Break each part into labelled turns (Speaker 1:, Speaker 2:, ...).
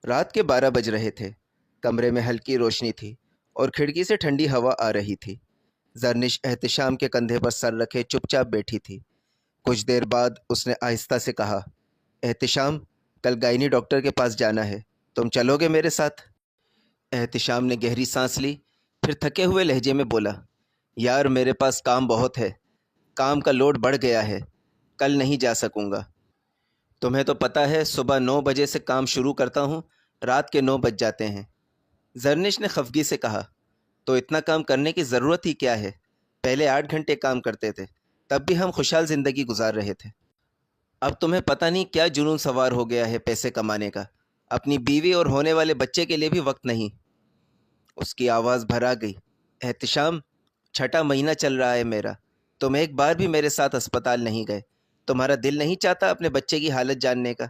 Speaker 1: رات کے 12 بج رہے تھے۔ کمرے میں ہلکی روشنی تھی اور کھڑکی سے ٹھنڈی ہوا آ رہی تھی۔ زرنش احتشام کے کندھے پر سر رکھے چپ چاپ بیٹھی تھی۔ کچھ دیر بعد اس نے آہستہ سے کہا، احتشام، کل گائنی ڈاکٹر کے پاس جانا ہے، تم چلو گے میرے ساتھ؟ احتشام نے گہری سانس لی، پھر تھکے ہوئے لہجے میں بولا، یار میرے پاس کام بہت ہے، کام کا لوڈ بڑھ گیا ہے، کل نہیں جا سکوں گا۔ تمہیں تو پتہ ہے صبح 9 بجے سے کام شروع کرتا ہوں، رات کے 9 بج جاتے ہیں۔ زرنش نے خفگی سے کہا، تو اتنا کام کرنے کی ضرورت ہی کیا ہے؟ پہلے 8 گھنٹے کام کرتے تھے، تب بھی ہم خوشحال زندگی گزار رہے تھے۔ اب تمہیں پتہ نہیں کیا جنون سوار ہو گیا ہے پیسے کمانے کا، اپنی بیوی اور ہونے والے بچے کے لیے بھی وقت نہیں۔ اس کی آواز بھرا گئی، احتشام، 6واں مہینہ چل رہا ہے میرا، تم ایک بار بھی میرے ساتھ اسپتال نہیں گئے، تمہارا دل نہیں چاہتا اپنے بچے کی حالت جاننے کا؟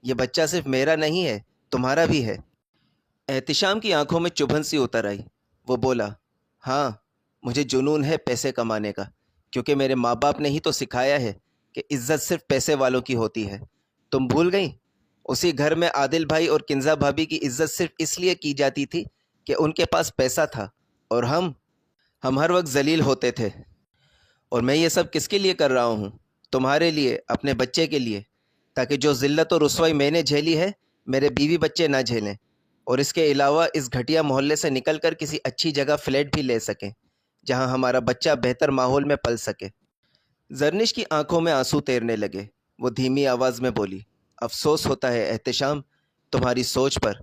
Speaker 1: یہ بچہ صرف میرا نہیں ہے، تمہارا بھی ہے۔ احتشام کی آنکھوں میں چبھن سی اتر آئی۔ وہ بولا، ہاں مجھے جنون ہے پیسے کمانے کا، کیونکہ میرے ماں باپ نے ہی تو سکھایا ہے کہ عزت صرف پیسے والوں کی ہوتی ہے۔ تم بھول گئیں؟ اسی گھر میں عادل بھائی اور کنزا بھابی کی عزت صرف اس لیے کی جاتی تھی کہ ان کے پاس پیسہ تھا، اور ہم ہر وقت ذلیل ہوتے تھے۔ اور میں یہ سب کس کے لیے کر رہا ہوں؟ تمہارے لیے، اپنے بچے کے لیے، تاکہ جو ذلت اور رسوائی میں نے جھیلی ہے میرے بیوی بچے نہ جھیلیں، اور اس کے علاوہ اس گھٹیا محلے سے نکل کر کسی اچھی جگہ فلیٹ بھی لے سکیں جہاں ہمارا بچہ بہتر ماحول میں پل سکے۔ زرنش کی آنکھوں میں آنسو تیرنے لگے۔ وہ دھیمی آواز میں بولی، افسوس ہوتا ہے احتشام تمہاری سوچ پر،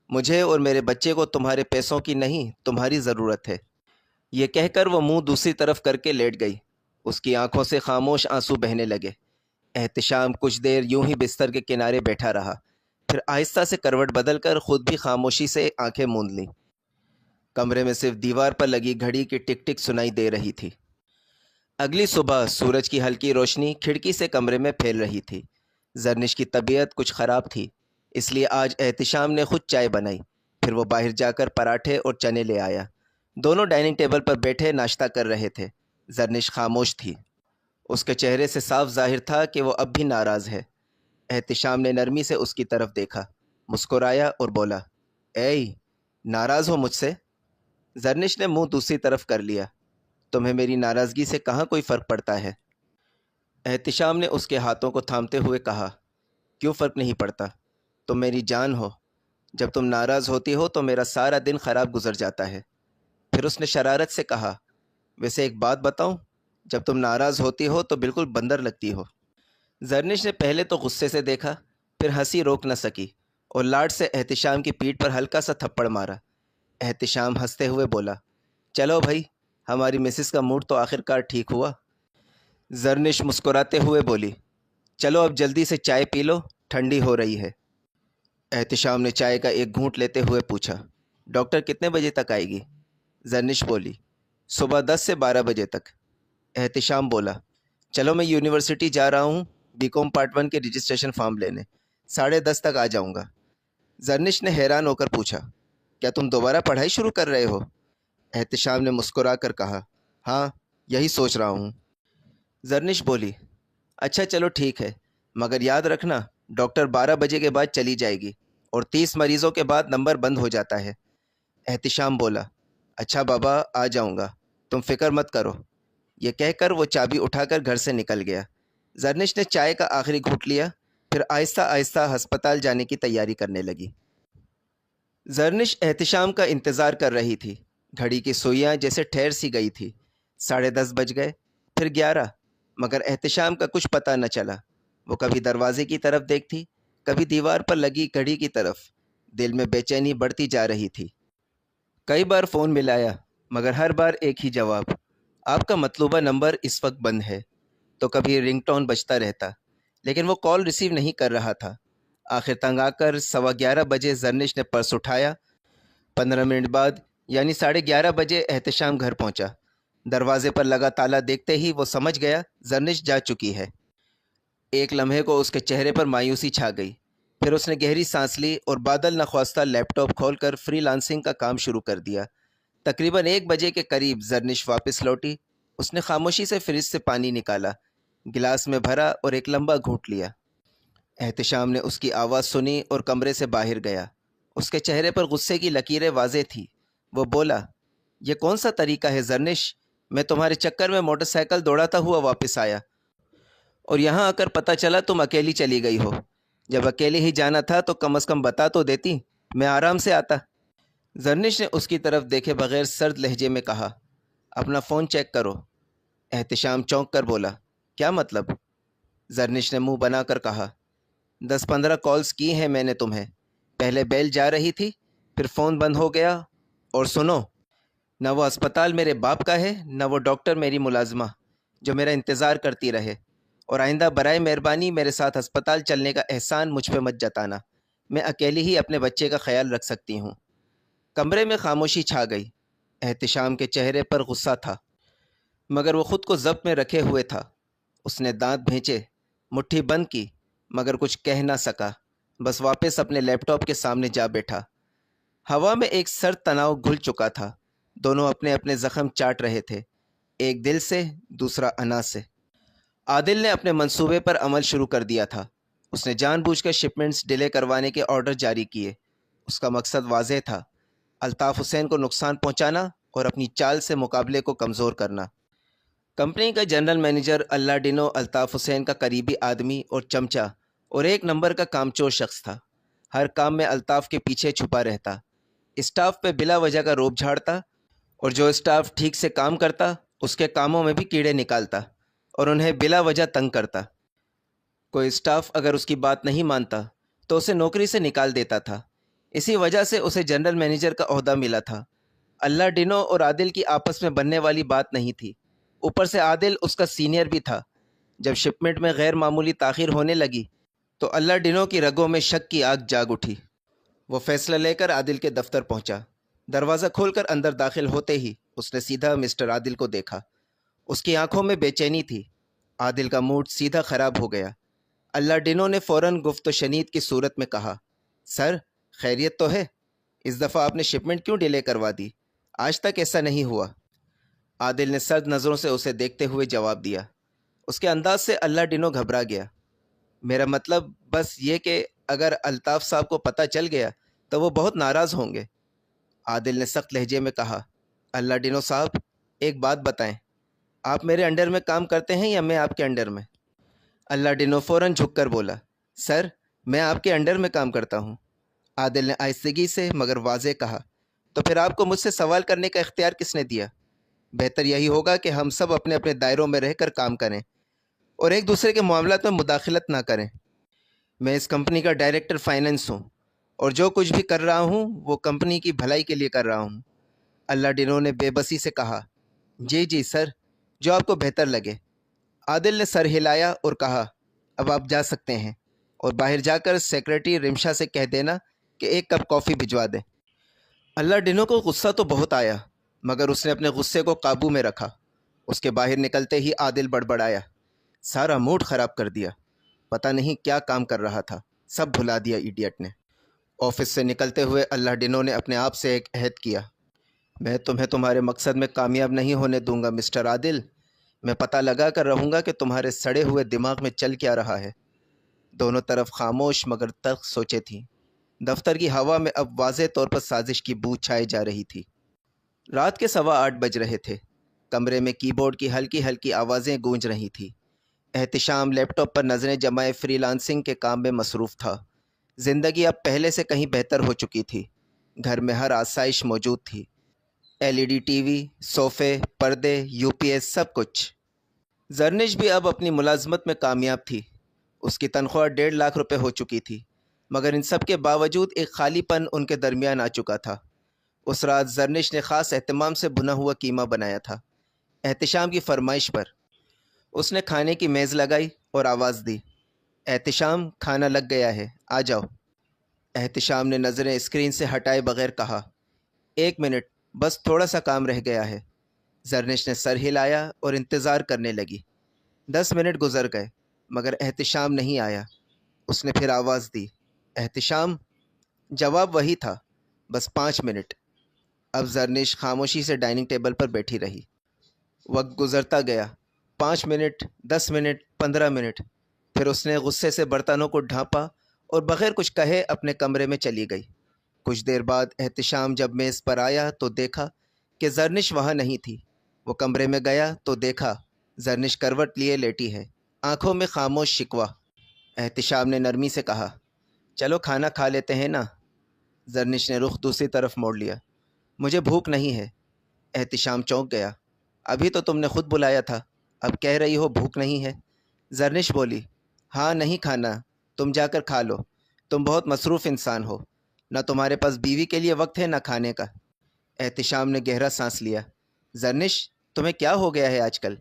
Speaker 1: مجھے اور میرے بچے کو تمہارے پیسوں کی نہیں تمہاری ضرورت ہے۔ یہ کہہ کر وہ منہ دوسری طرف کر کے لیٹ گئی۔ اس کی آنکھوں سے خاموش آنسو بہنے لگے۔ احتشام کچھ دیر یوں ہی بستر کے کنارے بیٹھا رہا، پھر آہستہ سے کروٹ بدل کر خود بھی خاموشی سے آنکھیں موند لیں۔ کمرے میں صرف دیوار پر لگی گھڑی کی ٹک ٹک سنائی دے رہی تھی۔ اگلی صبح سورج کی ہلکی روشنی کھڑکی سے کمرے میں پھیل رہی تھی۔ زرنش کی طبیعت کچھ خراب تھی، اس لیے آج احتشام نے خود چائے بنائی، پھر وہ باہر جا کر پراٹھے اور چنے لے آیا۔ دونوں ڈائننگ ٹیبل پر بیٹھے ناشتہ کر رہے تھے۔ زرنش خاموش تھی۔ اس کے چہرے سے صاف ظاہر تھا کہ وہ اب بھی ناراض ہے۔ احتشام نے نرمی سے اس کی طرف دیکھا، مسکرایا اور بولا، اے، ناراض ہو مجھ سے؟ زرنش نے منہ دوسری طرف کر لیا، تمہیں میری ناراضگی سے کہاں کوئی فرق پڑتا ہے؟ احتشام نے اس کے ہاتھوں کو تھامتے ہوئے کہا، کیوں فرق نہیں پڑتا؟ تم میری جان ہو، جب تم ناراض ہوتی ہو تو میرا سارا دن خراب گزر جاتا ہے۔ پھر اس نے شرارت سے کہا، ویسے ایک بات بتاؤں، جب تم ناراض ہوتی ہو تو بالکل بندر لگتی ہو۔ زرنش نے پہلے تو غصے سے دیکھا، پھر ہنسی روک نہ سکی اور لاڈ سے احتشام کی پیٹھ پر ہلکا سا تھپڑ مارا۔ احتشام ہنستے ہوئے بولا، چلو بھائی، ہماری مسز کا موڈ تو آخر کار ٹھیک ہوا۔ زرنش مسکراتے ہوئے بولی، چلو اب جلدی سے چائے پی لو، ٹھنڈی ہو رہی ہے۔ احتشام نے چائے کا ایک گھونٹ لیتے ہوئے پوچھا، ڈاکٹر کتنے بجے تک آئے گی؟ زرنش بولی، صبح 10 سے 12 بجے تک۔ احتشام بولا، چلو میں یونیورسٹی جا رہا ہوں بی کام پارٹ 1 کے رجسٹریشن فارم لینے، 10:30 تک آ جاؤں گا۔ زرنش نے حیران ہو کر پوچھا، کیا تم دوبارہ پڑھائی شروع کر رہے ہو؟ احتشام نے مسکرا کر کہا، ہاں یہی سوچ رہا ہوں۔ زرنش بولی، اچھا چلو ٹھیک ہے، مگر یاد رکھنا ڈاکٹر 12 بجے کے بعد چلی جائے گی اور 30 مریضوں کے بعد نمبر بند ہو جاتا ہے۔ احتشام بولا، اچھا بابا آ جاؤں گا، تم فکر مت کرو۔ یہ کہہ کر وہ چابی اٹھا کر گھر سے نکل گیا۔ زرنش نے چائے کا آخری گھونٹ لیا، پھر آہستہ آہستہ ہسپتال جانے کی تیاری کرنے لگی۔ زرنش احتشام کا انتظار کر رہی تھی۔ گھڑی کی سوئیاں جیسے ٹھہر سی گئی تھی۔ 10:30 بج گئے، پھر 11، مگر احتشام کا کچھ پتہ نہ چلا۔ وہ کبھی دروازے کی طرف دیکھتی، کبھی دیوار پر لگی گھڑی کی طرف۔ دل میں بے چینی بڑھتی جا رہی تھی۔ کئی بار فون ملایا، مگر ہر بار ایک ہی جواب، آپ کا مطلوبہ نمبر اس وقت بند ہے۔ تو کبھی رنگ ٹون بجتا رہتا، لیکن وہ کال ریسیو نہیں کر رہا تھا۔ آخر تنگ آ کر 11:15 بجے زرنش نے پرس اٹھایا۔ 15 منٹ بعد یعنی 11:30 بجے احتشام گھر پہنچا۔ دروازے پر لگا تالا دیکھتے ہی وہ سمجھ گیا زرنش جا چکی ہے۔ ایک لمحے کو اس کے چہرے پر مایوسی چھا گئی، پھر اس نے گہری سانس لی اور بادل نخواستہ لیپ ٹاپ کھول کر فری لانسنگ کا کام شروع کر دیا۔ تقریباً 1 بجے کے قریب زرنش واپس لوٹی۔ اس نے خاموشی سے فریج سے پانی نکالا، گلاس میں بھرا اور ایک لمبا گھونٹ لیا۔ احتشام نے اس کی آواز سنی اور کمرے سے باہر گیا۔ اس کے چہرے پر غصے کی لکیریں واضح تھی۔ وہ بولا، یہ کون سا طریقہ ہے زرنش؟ میں تمہارے چکر میں موٹر سائیکل دوڑاتا ہوا واپس آیا اور یہاں آ کر پتہ چلا تم اکیلی چلی گئی ہو۔ جب اکیلے ہی جانا تھا تو کم از کم بتا تو دیتی، میں آرام سے آتا۔ زرنش نے اس کی طرف دیکھے بغیر سرد لہجے میں کہا، اپنا فون چیک کرو۔ احتشام چونک کر بولا، کیا مطلب؟ زرنش نے منہ بنا کر کہا، 10-15 کالز کی ہیں میں نے تمہیں۔ پہلے بیل جا رہی تھی، پھر فون بند ہو گیا، اور سنو، نہ وہ اسپتال میرے باپ کا ہے، نہ وہ ڈاکٹر میری ملازمہ جو میرا انتظار کرتی رہے، اور آئندہ برائے مہربانی میرے ساتھ اسپتال چلنے کا احسان مجھ پہ مت جتانا۔ میں اکیلی ہی اپنے بچے کا خیال رکھ سکتی ہوں۔ کمرے میں خاموشی چھا گئی۔ احتشام کے چہرے پر غصہ تھا، مگر وہ خود کو ضبط میں رکھے ہوئے تھا۔ اس نے دانت بھینچے، مٹھی بند کی، مگر کچھ کہہ نہ سکا، بس واپس اپنے لیپ ٹاپ کے سامنے جا بیٹھا۔ ہوا میں ایک سرد تناؤ گھل چکا تھا۔ دونوں اپنے اپنے زخم چاٹ رہے تھے، ایک دل سے، دوسرا انا سے۔ عادل نے اپنے منصوبے پر عمل شروع کر دیا تھا۔ اس نے جان بوجھ کر شپمنٹس ڈیلے کروانے کے آرڈر جاری کیے۔ اس کا مقصد واضح تھا، الطاف حسین کو نقصان پہنچانا اور اپنی چال سے مقابلے کو کمزور کرنا۔ کمپنی کا جنرل مینیجر اللہ ڈینو الطاف حسین کا قریبی آدمی اور چمچہ اور ایک نمبر کا کامچور شخص تھا۔ ہر کام میں الطاف کے پیچھے چھپا رہتا، اسٹاف پہ بلا وجہ کا روب جھاڑتا، اور جو اسٹاف ٹھیک سے کام کرتا اس کے کاموں میں بھی کیڑے نکالتا اور انہیں بلا وجہ تنگ کرتا۔ کوئی اسٹاف اگر اس کی بات نہیں مانتا تو اسے نوکری سے نکال دیتا تھا۔ اسی وجہ سے اسے جنرل مینیجر کا عہدہ ملا تھا۔ اللہ ڈینو اور عادل کی آپس میں بننے والی بات نہیں تھی، اوپر سے عادل اس کا سینئر بھی تھا۔ جب شپمنٹ میں غیر معمولی تاخیر ہونے لگی تو اللہ ڈینو کی رگوں میں شک کی آگ جاگ اٹھی۔ وہ فیصلہ لے کر عادل کے دفتر پہنچا۔ دروازہ کھول کر اندر داخل ہوتے ہی اس نے سیدھا مسٹر عادل کو دیکھا۔ اس کی آنکھوں میں بے چینی تھی۔ عادل کا موڈ سیدھا خراب ہو گیا۔ اللہ ڈینو نے فوراً گفت و شنید کی صورت میں کہا، سر، خیریت تو ہے؟ اس دفعہ آپ نے شپمنٹ کیوں ڈیلے کروا دی؟ آج تک ایسا نہیں ہوا۔ عادل نے سرد نظروں سے اسے دیکھتے ہوئے جواب دیا۔ اس کے انداز سے اللہ ڈینو گھبرا گیا۔ میرا مطلب بس یہ کہ اگر الطاف صاحب کو پتہ چل گیا تو وہ بہت ناراض ہوں گے۔ عادل نے سخت لہجے میں کہا، اللہ ڈینو صاحب، ایک بات بتائیں، آپ میرے انڈر میں کام کرتے ہیں یا میں آپ کے انڈر میں؟ اللہ ڈینو فوراً جھک کر بولا، سر، میں آپ کے انڈر میں کام کرتا ہوں۔ عادل نے آہستگی سے مگر واضح کہا، تو پھر آپ کو مجھ سے سوال کرنے کا اختیار کس نے دیا؟ بہتر یہی ہوگا کہ ہم سب اپنے اپنے دائروں میں رہ کر کام کریں اور ایک دوسرے کے معاملات میں مداخلت نہ کریں۔ میں اس کمپنی کا ڈائریکٹر فائننس ہوں اور جو کچھ بھی کر رہا ہوں وہ کمپنی کی بھلائی کے لیے کر رہا ہوں۔ اللہ ڈینو نے بے بسی سے کہا، جی جی سر، جو آپ کو بہتر لگے۔ عادل نے سر ہلایا اور کہا، اب آپ جا سکتے ہیں، اور باہر جا کر سیکرٹری رمشا سے کہہ دینا کہ ایک کپ کافی بھجوا دیں۔ اللہ ڈینو کو غصہ تو بہت آیا، مگر اس نے اپنے غصے کو قابو میں رکھا۔ اس کے باہر نکلتے ہی عادل بڑبڑایا، سارا موڈ خراب کر دیا، پتہ نہیں کیا کام کر رہا تھا، سب بھلا دیا ایڈیٹ نے۔ آفس سے نکلتے ہوئے اللہ ڈینو نے اپنے آپ سے ایک عہد کیا، میں تمہیں تمہارے مقصد میں کامیاب نہیں ہونے دوں گا مسٹر عادل۔ میں پتہ لگا کر رہوں گا کہ تمہارے سڑے ہوئے دماغ میں چل کیا رہا ہے۔ دونوں طرف خاموش مگر تلخ سوچیں تھیں۔ دفتر کی ہوا میں اب واضح طور پر سازش کی بو چھائے جا رہی تھی۔ رات کے 8:15 بج رہے تھے۔ کمرے میں کی بورڈ کی ہلکی ہلکی آوازیں گونج رہی تھیں۔ احتشام لیپ ٹاپ پر نظریں جمائے فری لانسنگ کے کام میں مصروف تھا۔ زندگی اب پہلے سے کہیں بہتر ہو چکی تھی۔ گھر میں ہر آسائش موجود تھی، LED ٹی وی، صوفے، پردے، UPS، سب کچھ۔ زرنش بھی اب اپنی ملازمت میں کامیاب تھی۔ اس کی تنخواہ 1.5 لاکھ روپے ہو چکی تھی، مگر ان سب کے باوجود ایک خالی پن ان کے درمیان آ چکا تھا۔ اس رات زرنش نے خاص اہتمام سے بھنا ہوا قیمہ بنایا تھا، احتشام کی فرمائش پر۔ اس نے کھانے کی میز لگائی اور آواز دی، احتشام، کھانا لگ گیا ہے، آ جاؤ۔ احتشام نے نظریں اسکرین سے ہٹائے بغیر کہا، 1 منٹ، بس تھوڑا سا کام رہ گیا ہے۔ زرنش نے سر ہلایا اور انتظار کرنے لگی۔ 10 منٹ گزر گئے مگر احتشام نہیں آیا۔ اس نے پھر آواز دی، احتشام؟ جواب وہی تھا، بس 5 منٹ۔ اب زرنش خاموشی سے ڈائننگ ٹیبل پر بیٹھی رہی۔ وقت گزرتا گیا، 5 منٹ، 10 منٹ، 15 منٹ۔ پھر اس نے غصے سے برتنوں کو ڈھانپا اور بغیر کچھ کہے اپنے کمرے میں چلی گئی۔ کچھ دیر بعد احتشام جب میز پر آیا تو دیکھا کہ زرنش وہاں نہیں تھی۔ وہ کمرے میں گیا تو دیکھا زرنش کروٹ لیے لیٹی ہے، آنکھوں میں خاموش شکوہ۔ احتشام نے نرمی سے کہا، چلو کھانا کھا لیتے ہیں نا۔ زرنش نے رخ دوسری طرف موڑ لیا۔ مجھے بھوک نہیں ہے۔ احتشام چونک گیا۔ ابھی تو تم نے خود بلایا تھا، اب کہہ رہی ہو بھوک نہیں ہے؟ زرنش بولی، ہاں نہیں کھانا، تم جا کر کھا لو، تم بہت مصروف انسان ہو، نہ تمہارے پاس بیوی کے لیے وقت ہے نہ کھانے کا۔ احتشام نے گہرا سانس لیا۔ زرنش، تمہیں کیا ہو گیا ہے آج کل؟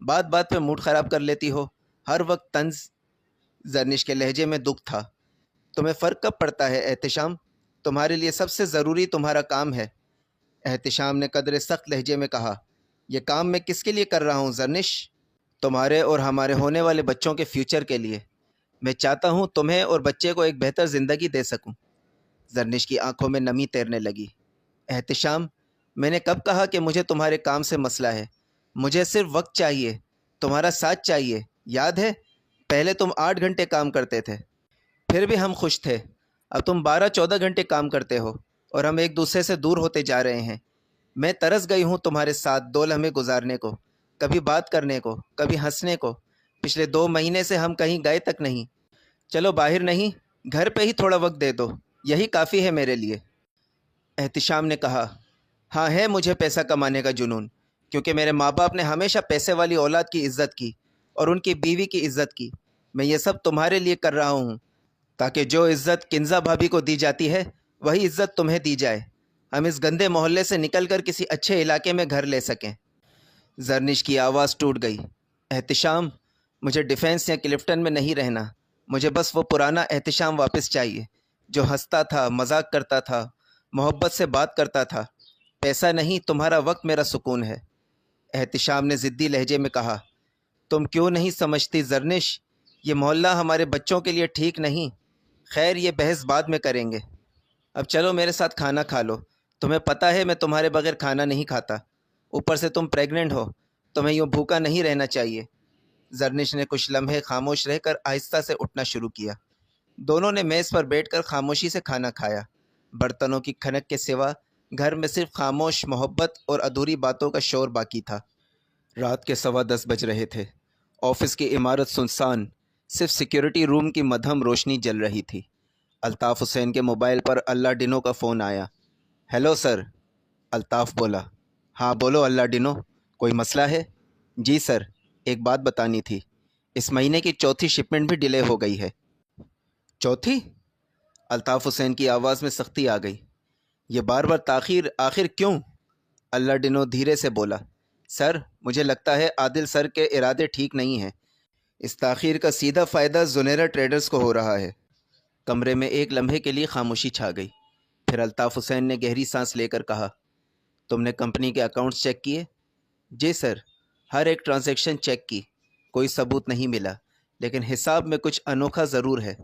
Speaker 1: بات بات پہ موڈ خراب کر لیتی ہو، ہر وقت طنز۔ زرنش کے لہجے میں دکھ تھا۔ تمہیں فرق کب پڑتا ہے احتشام؟ تمہارے لیے سب سے ضروری تمہارا کام ہے۔ احتشام نے قدرے سخت لہجے میں کہا، یہ کام میں کس کے لیے کر رہا ہوں زرنش؟ تمہارے اور ہمارے ہونے والے بچوں کے فیوچر کے لیے۔ میں چاہتا ہوں تمہیں اور بچے کو ایک بہتر زندگی دے سکوں۔ زرنش کی آنکھوں میں نمی تیرنے لگی۔ احتشام، میں نے کب کہا کہ مجھے تمہارے کام سے مسئلہ ہے؟ مجھے صرف وقت چاہیے، تمہارا ساتھ چاہیے۔ یاد ہے پہلے تم 8 گھنٹے کام کرتے تھے، پھر بھی ہم خوش تھے۔ اب تم 12-14 گھنٹے کام کرتے ہو اور ہم ایک دوسرے سے دور ہوتے جا رہے ہیں۔ میں ترس گئی ہوں تمہارے ساتھ 2 لمحے گزارنے کو، کبھی بات کرنے کو، کبھی ہنسنے کو۔ پچھلے 2 مہینے سے ہم کہیں گئے تک نہیں۔ چلو باہر نہیں، گھر پہ ہی تھوڑا وقت دے دو، یہی کافی ہے میرے لیے۔ احتشام نے کہا، ہاں ہے مجھے پیسہ کمانے کا جنون، کیونکہ میرے ماں باپ نے ہمیشہ پیسے والی اولاد کی عزت کی اور ان کی بیوی کی عزت کی۔ میں یہ سب تمہارے لیے کر رہا ہوں تاکہ جو عزت کنزا بھابھی کو دی جاتی ہے وہی عزت تمہیں دی جائے، ہم اس گندے محلے سے نکل کر کسی اچھے علاقے میں گھر لے سکیں۔ زرنش کی آواز ٹوٹ گئی۔ احتشام، مجھے ڈیفینس یا کلفٹن میں نہیں رہنا، مجھے بس وہ پرانا احتشام واپس چاہیے جو ہنستا تھا، مذاق کرتا تھا، محبت سے بات کرتا تھا۔ پیسہ نہیں، تمہارا وقت میرا سکون ہے۔ احتشام نے ضدی لہجے میں کہا، تم کیوں نہیں سمجھتی زرنش، یہ محلہ ہمارے بچوں کے لیے ٹھیک نہیں۔ خیر یہ بحث بعد میں کریں گے، اب چلو میرے ساتھ کھانا کھا لو۔ تمہیں پتہ ہے میں تمہارے بغیر کھانا نہیں کھاتا، اوپر سے تم پریگننٹ ہو، تمہیں یوں بھوکا نہیں رہنا چاہیے۔ زرنش نے کچھ لمحے خاموش رہ کر آہستہ سے اٹھنا شروع کیا۔ دونوں نے میز پر بیٹھ کر خاموشی سے کھانا کھایا۔ برتنوں کی کھنک کے سوا گھر میں صرف خاموش محبت اور ادھوری باتوں کا شور باقی تھا۔ رات کے 10:15 بج رہے تھے۔ آفس کی عمارت سنسان، صرف سیکیورٹی روم کی مدھم روشنی جل رہی تھی۔ الطاف حسین کے موبائل پر اللہ ڈنو کا فون آیا۔ ہیلو سر، الطاف بولا۔ ہاں بولو اللہ ڈنو، کوئی مسئلہ ہے؟ جی سر، ایک بات بتانی تھی، اس مہینے کی چوتھی شپمنٹ بھی ڈیلے ہو گئی ہے۔ چوتھی؟ الطاف حسین کی آواز میں سختی آ گئی۔ یہ بار بار تاخیر آخر کیوں؟ اللہ ڈنو دھیرے سے بولا، سر مجھے لگتا ہے عادل سر کے ارادے ٹھیک نہیں ہیں، اس تاخیر کا سیدھا فائدہ زنیرا ٹریڈرز کو ہو رہا ہے۔ کمرے میں ایک لمحے کے لیے خاموشی چھا گئی، پھر الطاف حسین نے گہری سانس لے کر کہا، تم نے کمپنی کے اکاؤنٹس چیک کیے؟ جی سر، ہر ایک ٹرانزیکشن چیک کی، کوئی ثبوت نہیں ملا، لیکن حساب میں کچھ انوکھا ضرور ہے۔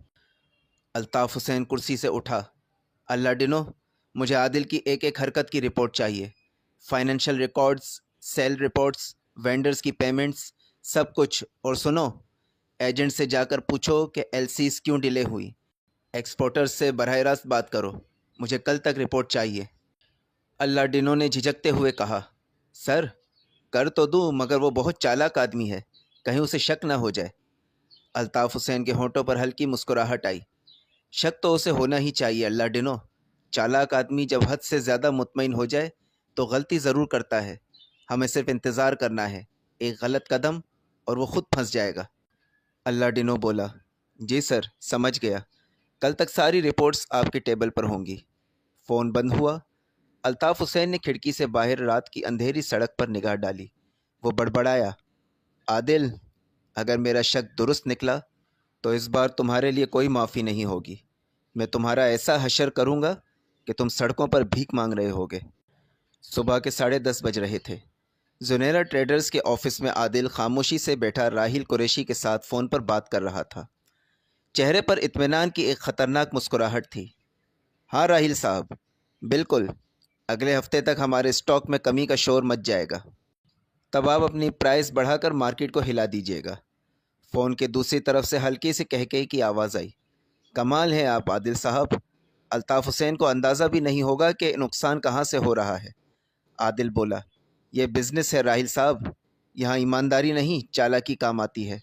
Speaker 1: الطاف حسین کرسی سے اٹھا۔ اللہ ڈنو، مجھے عادل کی ایک ایک حرکت کی رپورٹ چاہیے، financial records, cell reports, vendors کی پیمنٹس، سب کچھ۔ اور سنو، ایجنٹ سے جا کر پوچھو کہ ایل سیز کیوں ڈیلے ہوئی، ایکسپورٹرز سے براہ راست بات کرو، مجھے کل تک رپورٹ چاہیے۔ اللہ ڈنو نے جھجکتے ہوئے کہا، سر کر تو دوں مگر وہ بہت چالاک آدمی ہے، کہیں اسے شک نہ ہو جائے۔ الطاف حسین کے ہونٹوں پر ہلکی مسکراہٹ آئی۔ شک تو اسے ہونا ہی چاہیے اللہ ڈنو، چالاک آدمی جب حد سے زیادہ مطمئن ہو جائے تو غلطی ضرور کرتا ہے، ہمیں صرف انتظار کرنا ہے، ایک غلط قدم اور وہ خود پھنس جائے گا۔ اللہ ڈنو بولا، جی سر سمجھ گیا، کل تک ساری رپورٹس آپ کے ٹیبل پر ہوں گی۔ فون بند ہوا۔ الطاف حسین نے کھڑکی سے باہر رات کی اندھیری سڑک پر نگاہ ڈالی۔ وہ بڑبڑایا، عادل اگر میرا شک درست نکلا تو اس بار تمہارے لیے کوئی معافی نہیں ہوگی، میں تمہارا ایسا حشر کروں گا کہ تم سڑکوں پر بھیک مانگ رہے ہوگے۔ صبح کے 10:30 بج رہے تھے۔ زنیرا ٹریڈرز کے آفس میں عادل خاموشی سے بیٹھا راحیل قریشی کے ساتھ فون پر بات کر رہا تھا۔ چہرے پر اطمینان کی ایک خطرناک مسکراہٹ تھی۔ ہاں راحیل صاحب، بالکل، اگلے ہفتے تک ہمارے اسٹاک میں کمی کا شور مچ جائے گا، تب آپ اپنی پرائس بڑھا کر مارکیٹ کو ہلا دیجیے گا۔ فون کے دوسری طرف سے ہلکی سی کہکہے کی آواز آئی، کمال ہے آپ عادل صاحب، الطاف حسین کو اندازہ بھی نہیں ہوگا کہ نقصان کہاں سے ہو رہا ہے۔ عادل بولا، یہ بزنس ہے راہیل صاحب، یہاں ایمانداری نہیں چالاکی کام آتی ہے،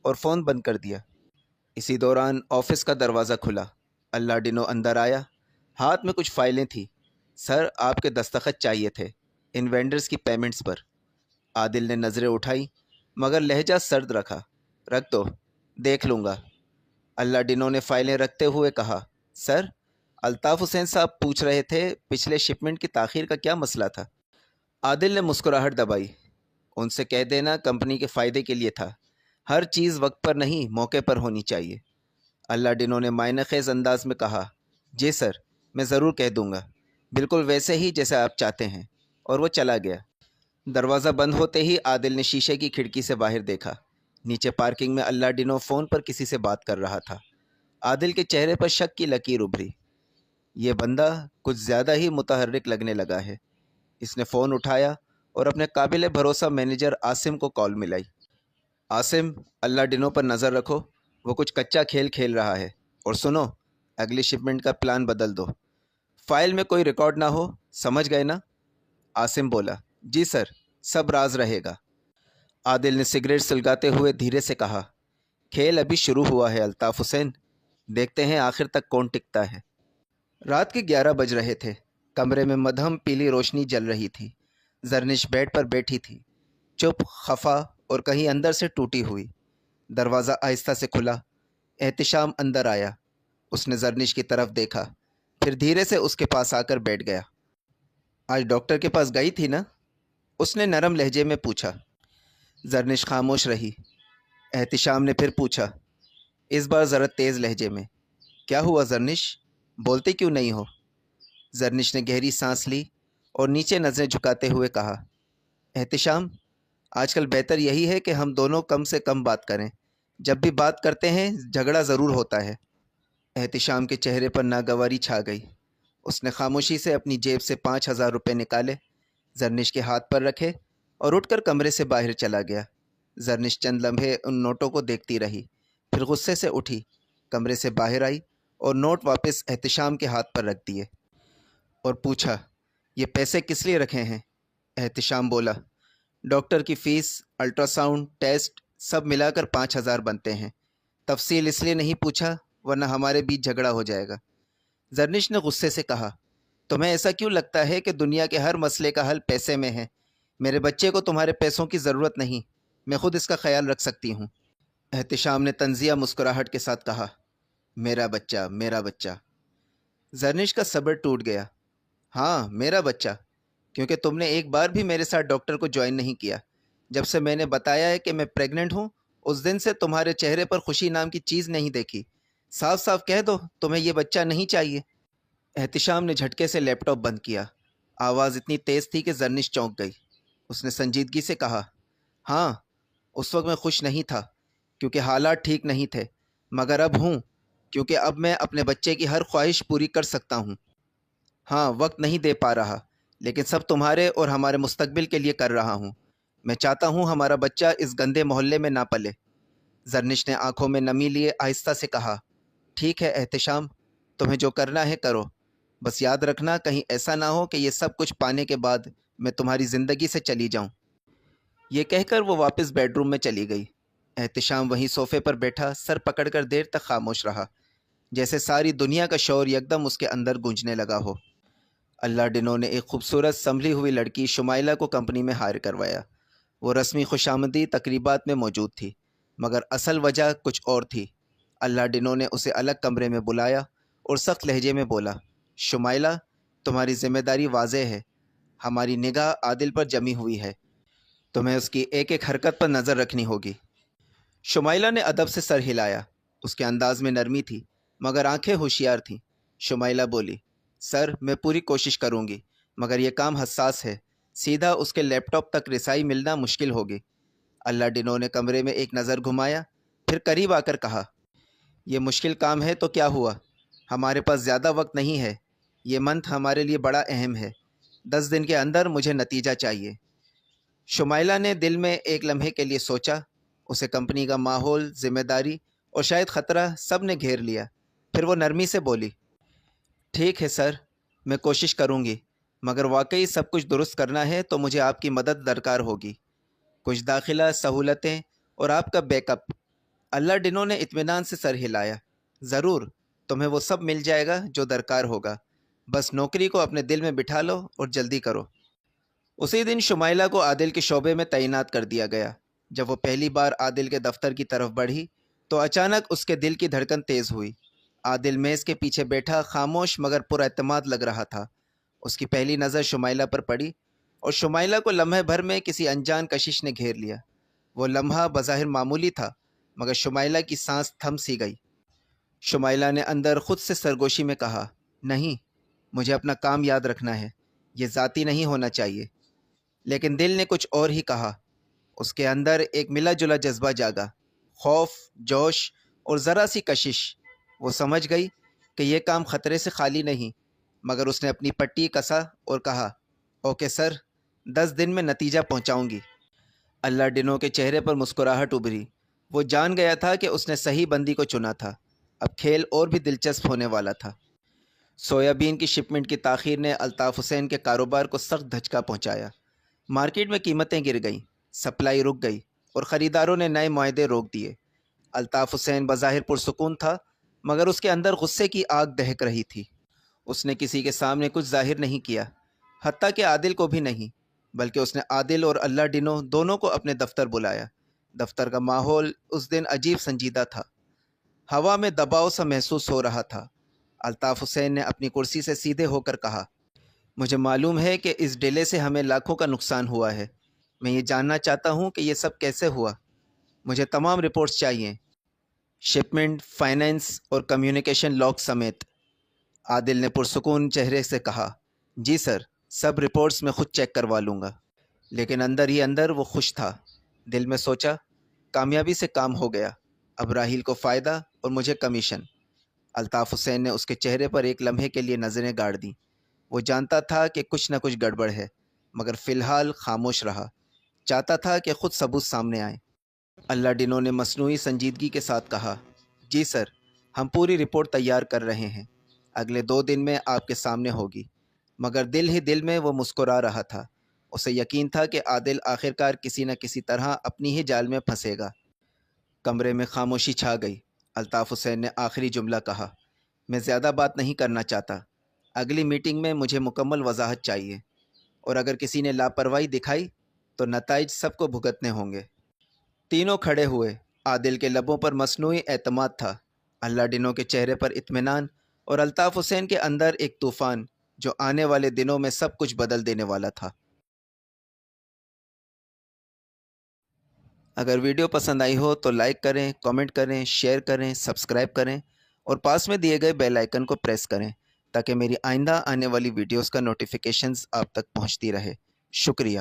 Speaker 1: اور فون بند کر دیا۔ اسی دوران آفس کا دروازہ کھلا۔ اللہ ڈنو اندر آیا، ہاتھ میں کچھ فائلیں تھیں۔ سر، آپ کے دستخط چاہیے تھے ان وینڈرز کی پیمنٹس پر۔ عادل نے نظریں اٹھائی مگر لہجہ سرد رکھا۔ رکھ دو، دیکھ لوں گا۔ اللہ ڈنو نے فائلیں رکھتے ہوئے کہا، سر، الطاف حسین صاحب پوچھ رہے تھے پچھلے شپمنٹ کی تاخیر کا کیا مسئلہ تھا؟ عادل نے مسکراہٹ دبائی۔ ان سے کہہ دینا کمپنی کے فائدے کے لیے تھا، ہر چیز وقت پر نہیں موقع پر ہونی چاہیے۔ اللہ ڈنو نے معنی خیز انداز میں کہا، جی سر، میں ضرور کہہ دوں گا، بالکل ویسے ہی جیسے آپ چاہتے ہیں، اور وہ چلا گیا۔ دروازہ بند ہوتے ہی عادل نے شیشے کی کھڑکی سے باہر دیکھا۔ نیچے پارکنگ میں اللہ ڈنو فون پر کسی سے بات کر رہا تھا۔ عادل کے چہرے پر شک کی لکیر ابھری۔ یہ بندہ کچھ زیادہ ہی متحرک لگنے لگا ہے۔ اس نے فون اٹھایا اور اپنے قابل بھروسہ مینیجر عاصم کو کال ملائی۔ عاصم، اللہ ڈنو پر نظر رکھو، وہ کچھ کچا کھیل کھیل رہا ہے، اور سنو، اگلی شپمنٹ کا پلان بدل دو، فائل میں کوئی ریکارڈ نہ ہو، سمجھ گئے نا؟ عاصم بولا، جی سر، سب راز رہے گا۔ عادل نے سگریٹ سلگاتے ہوئے دھیرے سے کہا، کھیل ابھی شروع ہوا ہے الطاف حسین، دیکھتے ہیں آخر تک کون ٹکتا ہے۔ رات کے 11 بج رہے تھے۔ کمرے میں مدھم پیلی روشنی جل رہی تھی۔ زرنش بیڈ پر بیٹھی تھی، چپ، خفا اور کہیں اندر سے ٹوٹی ہوئی۔ دروازہ آہستہ سے کھلا۔ احتشام اندر آیا۔ اس نے زرنش کی طرف دیکھا، پھر دھیرے سے اس کے پاس آ کر بیٹھ گیا۔ آج ڈاکٹر کے پاس گئی تھی نا؟ اس نے نرم لہجے میں پوچھا۔ زرنش خاموش رہی۔ احتشام نے پھر پوچھا، اس بار ذرا تیز لہجے میں، کیا ہوا زرنش؟ بولتے کیوں نہیں ہو؟ زرنش نے گہری سانس لی اور نیچے نظریں جھکاتے ہوئے کہا، احتشام، آج کل بہتر یہی ہے کہ ہم دونوں کم سے کم بات کریں، جب بھی بات کرتے ہیں جھگڑا ضرور ہوتا ہے۔ احتشام کے چہرے پر ناگواری چھا گئی۔ اس نے خاموشی سے اپنی جیب سے 5,000 روپے نکالے، زرنش کے ہاتھ پر رکھے اور اٹھ کر کمرے سے باہر چلا گیا۔ زرنش چند لمحے ان نوٹوں کو دیکھتی رہی، پھر غصے سے اٹھی، کمرے سے باہر آئی اور نوٹ واپس احتشام کے ہاتھ پر رکھ دیے، اور پوچھا، یہ پیسے کس لیے رکھے ہیں؟ احتشام بولا، ڈاکٹر کی فیس، الٹرا ساؤنڈ، ٹیسٹ، سب ملا کر 5,000 بنتے ہیں۔ تفصیل اس لیے نہیں پوچھا ورنہ ہمارے بیچ جھگڑا ہو جائے گا۔ زرنش نے غصے سے کہا، تمہیں ایسا کیوں لگتا ہے کہ دنیا کے ہر مسئلے کا حل پیسے میں ہے؟ میرے بچے کو تمہارے پیسوں کی ضرورت نہیں، میں خود اس کا خیال رکھ سکتی ہوں۔ احتشام نے طنزیہ مسکراہٹ کے ساتھ کہا، میرا بچہ، میرا بچہ۔ زرنش کا صبر ٹوٹ گیا۔ ہاں، میرا بچہ، کیونکہ تم نے ایک بار بھی میرے ساتھ ڈاکٹر کو جوائن نہیں کیا۔ جب سے میں نے بتایا ہے کہ میں پریگننٹ ہوں، اس دن سے تمہارے چہرے پر خوشی نام کی چیز نہیں دیکھی۔ صاف صاف کہہ دو تمہیں یہ بچہ نہیں چاہیے۔ احتشام نے جھٹکے سے لیپ ٹاپ بند کیا۔ آواز اتنی تیز تھی کہ زرنش چونک گئی۔ اس نے سنجیدگی سے کہا، ہاں، اس وقت میں خوش نہیں تھا کیونکہ حالات ٹھیک نہیں تھے، مگر اب ہوں کیونکہ اب میں اپنے بچے کی ہر خواہش پوری کر سکتا ہوں۔ ہاں، وقت نہیں دے پا رہا، لیکن سب تمہارے اور ہمارے مستقبل کے لیے کر رہا ہوں۔ میں چاہتا ہوں ہمارا بچہ اس گندے محلے میں نہ پلے۔ زرنش نے آنکھوں میں نمی لیے آہستہ سے کہا، ٹھیک ہے احتشام، تمہیں جو کرنا ہے کرو، بس یاد رکھنا کہیں ایسا نہ ہو کہ یہ سب کچھ پانے کے بعد میں تمہاری زندگی سے چلی جاؤں۔ یہ کہہ کر وہ واپس بیڈ روم میں چلی گئی۔ احتشام وہیں صوفے پر بیٹھا سر پکڑ کر دیر تک خاموش رہا، جیسے ساری دنیا کا شور یکدم اس کے اندر گونجنے لگا ہو۔ اللہ ڈنو نے ایک خوبصورت سنبھلی ہوئی لڑکی شمائلہ کو کمپنی میں ہائر کروایا۔ وہ رسمی خوشامدی تقریبات میں موجود تھی، مگر اصل وجہ کچھ اور تھی۔ اللہ ڈنو نے اسے الگ کمرے میں بلایا اور سخت لہجے میں بولا، شمائلہ، تمہاری ذمہ داری واضح ہے، ہماری نگاہ عادل پر جمی ہوئی ہے، تمہیں اس کی ایک ایک حرکت پر نظر رکھنی ہوگی۔ شمائلہ نے ادب سے سر ہلایا۔ اس کے انداز میں نرمی تھی مگر آنکھیں ہوشیار تھیں۔ شمائلہ بولی، سر، میں پوری کوشش کروں گی، مگر یہ کام حساس ہے، سیدھا اس کے لیپ ٹاپ تک رسائی ملنا مشکل ہوگی۔ اللہ ڈنو نے کمرے میں ایک نظر گھمایا، پھر قریب آ کر کہا، یہ مشکل کام ہے تو کیا ہوا، ہمارے پاس زیادہ وقت نہیں ہے، یہ منتھ ہمارے لیے بڑا اہم ہے، 10 دن کے اندر مجھے نتیجہ چاہیے۔ شمائلہ نے دل میں ایک لمحے کے لیے سوچا۔ اسے کمپنی کا ماحول، ذمہ داری اور شاید خطرہ سب نے گھیر لیا۔ پھر وہ نرمی سے بولی، ٹھیک ہے سر، میں کوشش کروں گی، مگر واقعی سب کچھ درست کرنا ہے تو مجھے آپ کی مدد درکار ہوگی۔ کچھ داخلہ سہولتیں اور آپ کا بیک اپ۔ اللہ ڈنو نے اطمینان سے سر ہلایا۔ ضرور، تمہیں وہ سب مل جائے گا جو درکار ہوگا، بس نوکری کو اپنے دل میں بٹھا لو اور جلدی کرو۔ اسی دن شمائلہ کو عادل کے شعبے میں تعینات کر دیا گیا۔ جب وہ پہلی بار عادل کے دفتر کی طرف بڑھی تو اچانک اس کے دل کی دھڑکن تیز ہوئی۔ عادل میز کے پیچھے بیٹھا خاموش مگر پر اعتماد لگ رہا تھا۔ اس کی پہلی نظر شمائلہ پر پڑی اور شمائلہ کو لمحے بھر میں کسی انجان کشش نے گھیر لیا۔ وہ لمحہ بظاہر معمولی تھا مگر شمائلہ کی سانس تھم سی گئی۔ شمائلہ نے اندر خود سے سرگوشی میں کہا، نہیں، مجھے اپنا کام یاد رکھنا ہے، یہ ذاتی نہیں ہونا چاہیے۔ لیکن دل نے کچھ اور ہی کہا۔ اس کے اندر ایک ملا جلا جذبہ جاگا، خوف، جوش اور ذرا سی کشش۔ وہ سمجھ گئی کہ یہ کام خطرے سے خالی نہیں، مگر اس نے اپنی پٹی کسا اور کہا، اوکے سر، 10 دن میں نتیجہ پہنچاؤں گی۔ اللہ ڈنو کے چہرے پر مسکراہٹ ابھری۔ وہ جان گیا تھا کہ اس نے صحیح بندی کو چنا تھا۔ اب کھیل اور بھی دلچسپ ہونے والا تھا۔ سویابین کی شپمنٹ کی تاخیر نے الطاف حسین کے کاروبار کو سخت دھچکا پہنچایا۔ مارکیٹ میں قیمتیں گر گئیں، سپلائی رک گئی اور خریداروں نے نئے معاہدے روک دیے۔ الطاف حسین بظاہر پرسکون تھا مگر اس کے اندر غصے کی آگ دہک رہی تھی۔ اس نے کسی کے سامنے کچھ ظاہر نہیں کیا، حتیٰ کہ عادل کو بھی نہیں، بلکہ اس نے عادل اور اللہ ڈنو دونوں کو اپنے دفتر بلایا۔ دفتر کا ماحول اس دن عجیب سنجیدہ تھا۔ ہوا میں دباؤ سا محسوس ہو رہا تھا۔ الطاف حسین نے اپنی کرسی سے سیدھے ہو کر کہا، مجھے معلوم ہے کہ اس ڈیلے سے ہمیں لاکھوں کا نقصان ہوا ہے۔ میں یہ جاننا چاہتا ہوں کہ یہ سب کیسے ہوا۔ مجھے تمام رپورٹس چاہیے، شپمنٹ، فائنینس اور کمیونیکیشن لاگ سمیت۔ عادل نے پرسکون چہرے سے کہا، جی سر، سب رپورٹس میں خود چیک کروا لوں گا۔ لیکن اندر ہی اندر وہ خوش تھا۔ دل میں سوچا، کامیابی سے کام ہو گیا، اب راحیل کو فائدہ اور مجھے کمیشن۔ الطاف حسین نے اس کے چہرے پر ایک لمحے کے لیے نظریں گاڑ دیں۔ وہ جانتا تھا کہ کچھ نہ کچھ گڑبڑ ہے، مگر فی الحال خاموش رہا۔ چاہتا تھا کہ خود ثبوت سامنے آئے۔ اللہ ڈنو نے مصنوعی سنجیدگی کے ساتھ کہا، جی سر، ہم پوری رپورٹ تیار کر رہے ہیں، اگلے 2 دن میں آپ کے سامنے ہوگی۔ مگر دل ہی دل میں وہ مسکرا رہا تھا۔ اسے یقین تھا کہ عادل آخرکار کسی نہ کسی طرح اپنی ہی جال میں پھنسے گا۔ کمرے میں خاموشی چھا گئی۔ الطاف حسین نے آخری جملہ کہا، میں زیادہ بات نہیں کرنا چاہتا، اگلی میٹنگ میں مجھے مکمل وضاحت چاہیے، اور اگر کسی نے لاپرواہی دکھائی تو نتائج سب کو بھگتنے ہوں گے۔ تینوں کھڑے ہوئے۔ عادل کے لبوں پر مصنوعی اعتماد تھا، اللہ ڈنو کے چہرے پر اطمینان، اور الطاف حسین کے اندر ایک طوفان جو آنے والے دنوں میں سب کچھ بدل دینے والا تھا۔ اگر ویڈیو پسند آئی ہو تو لائک کریں، کامنٹ کریں، شیئر کریں، سبسکرائب کریں اور پاس میں دیے گئے بیل آئیکن کو پریس کریں تاکہ میری آئندہ آنے والی ویڈیوز کا نوٹیفیکیشنز آپ تک پہنچتی رہے۔ شکریہ۔